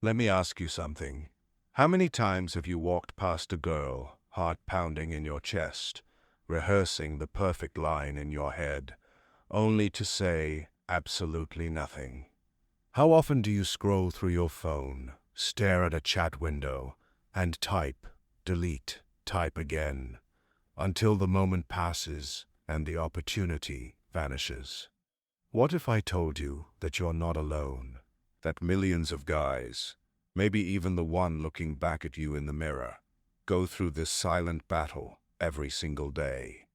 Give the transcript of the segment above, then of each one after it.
Let me ask you something. How many times have you walked past a girl, heart pounding in your chest, rehearsing the perfect line in your head, only to say absolutely nothing? How often do you scroll through your phone, stare at a chat window, and type, delete, type again, until the moment passes and the opportunity vanishes? What if I told you that you're not alone, that millions of guys, maybe even the one looking back at you in the mirror, go through this silent battle every single day?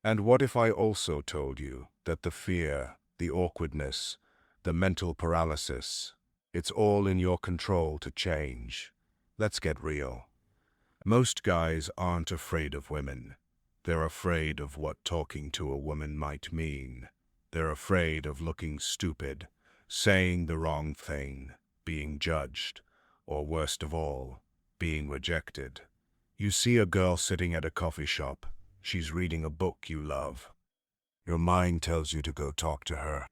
And what if I also told you that the fear, the awkwardness, the mental paralysis, it's all in your control to change? Let's get real. Most guys aren't afraid of women. They're afraid of what talking to a woman might mean. They're afraid of looking stupid, saying the wrong thing, being judged, or worst of all, being rejected. You see a girl sitting at a coffee shop. She's reading a book you love. Your mind tells you to go talk to her.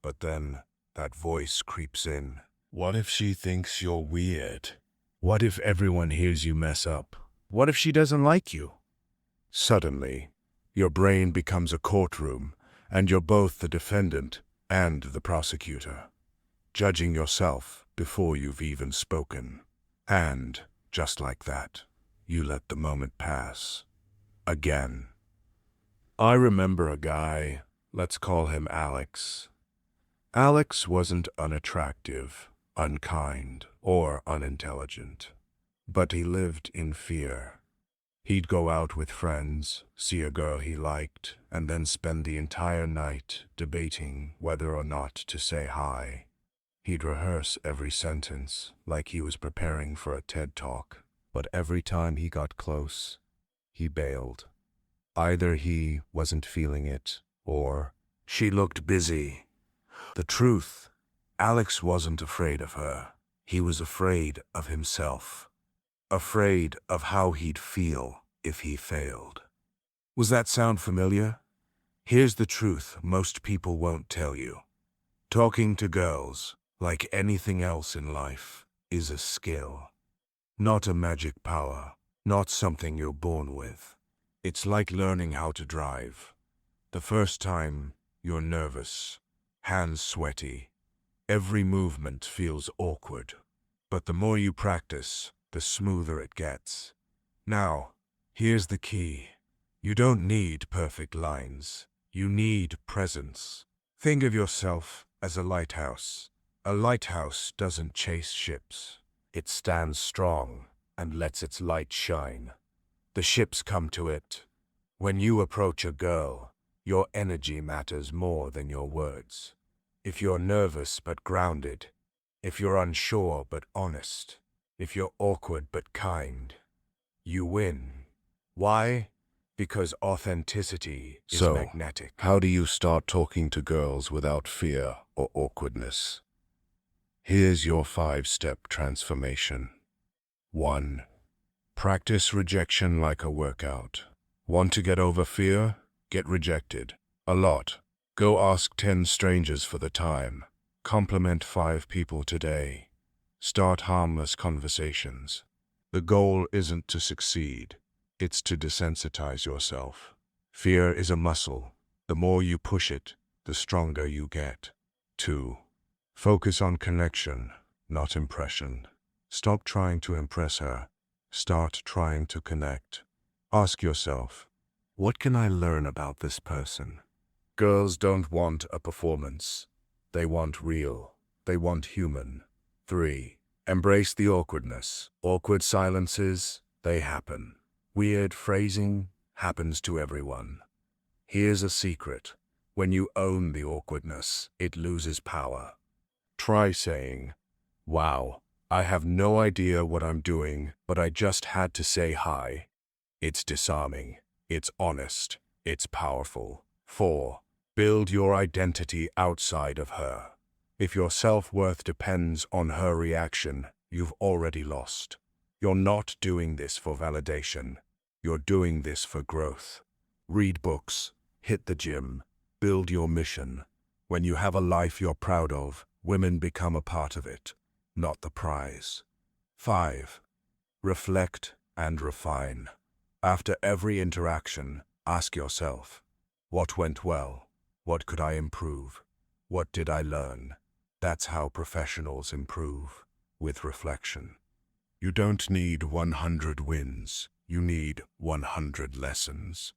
But then that voice creeps in. What if she thinks you're weird? What if everyone hears you mess up? What if she doesn't like you? Suddenly, your brain becomes a courtroom, and you're both the defendant and the prosecutor, judging yourself before you've even spoken. And, just like that, you let the moment pass. Again. I remember a guy, let's call him Alex. Alex wasn't unattractive, unkind, or unintelligent, but he lived in fear. He'd go out with friends, see a girl he liked, and then spend the entire night debating whether or not to say hi. He'd rehearse every sentence like he was preparing for a TED Talk, but every time he got close, he bailed. Either he wasn't feeling it, or she looked busy. The truth, Alex wasn't afraid of her. He was afraid of himself. Afraid of how he'd feel if he failed. Was that sound familiar? Here's the truth most people won't tell you. Talking to girls, like anything else in life, is a skill. Not a magic power, not something you're born with. It's like learning how to drive. The first time, you're nervous, hands sweaty. Every movement feels awkward. But the more you practice, the smoother it gets. Now, here's the key. You don't need perfect lines. You need presence. Think of yourself as a lighthouse. A lighthouse doesn't chase ships. It stands strong and lets its light shine. The ships come to it. When you approach a girl, your energy matters more than your words. If you're nervous but grounded, if you're unsure but honest, if you're awkward but kind, you win. Why? Because authenticity is magnetic. How do you start talking to girls without fear or awkwardness? Here's your 5-step transformation. 1. Practice rejection like a workout. Want to get over fear? Get rejected. A lot. Go ask 10 strangers for the time. Compliment 5 people today. Start harmless conversations. The goal isn't to succeed. It's to desensitize yourself. Fear is a muscle. The more you push it, the stronger you get. 2. Focus on connection, not impression. Stop trying to impress her. Start trying to connect. Ask yourself, what can I learn about this person? Girls don't want a performance. They want real. They want human. 3. Embrace the awkwardness. Awkward silences, they happen. Weird phrasing happens to everyone. Here's a secret. When you own the awkwardness, it loses power. Try saying, "Wow, I have no idea what I'm doing, but I just had to say hi." It's disarming. It's honest. It's powerful. 4. Build your identity outside of her. If your self-worth depends on her reaction, you've already lost. You're not doing this for validation. You're doing this for growth. Read books, hit the gym, build your mission. When you have a life you're proud of, women become a part of it. not the prize. 5. Reflect and refine. After every interaction, ask yourself, what went well? What could I improve? What did I learn? That's how professionals improve, with reflection. You don't need 100 wins. You need 100 lessons.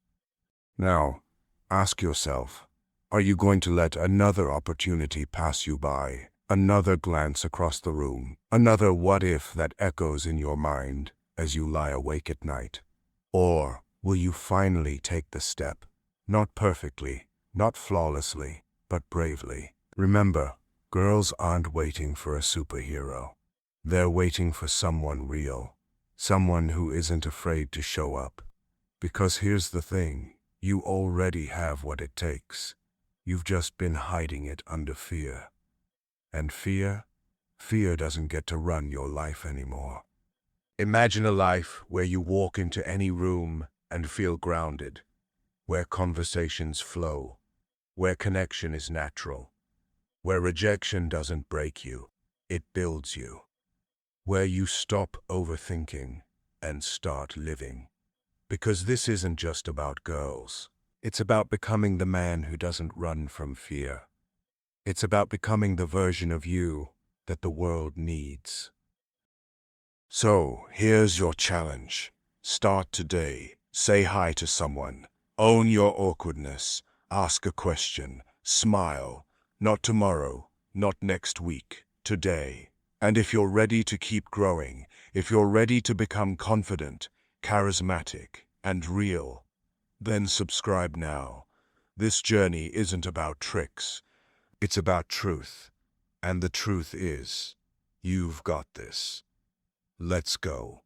Now, ask yourself, are you going to let another opportunity pass you by? Another glance across the room? Another what if that echoes in your mind as you lie awake at night? Or will you finally take the step? Not perfectly, not flawlessly, but bravely. Remember, girls aren't waiting for a superhero. They're waiting for someone real, someone who isn't afraid to show up. Because here's the thing, you already have what it takes. You've just been hiding it under fear. And fear doesn't get to run your life anymore. Imagine a life where you walk into any room and feel grounded, where conversations flow, where connection is natural, where rejection doesn't break you, it builds you, where you stop overthinking and start living. Because this isn't just about girls. It's about becoming the man who doesn't run from fear. It's about becoming the version of you that the world needs. So, here's your challenge. Start today. Say hi to someone. Own your awkwardness. Ask a question. Smile. Not tomorrow, not next week, today. And if you're ready to keep growing, if you're ready to become confident, charismatic, and real, then subscribe now. This journey isn't about tricks. It's about truth. And the truth is, you've got this. Let's go.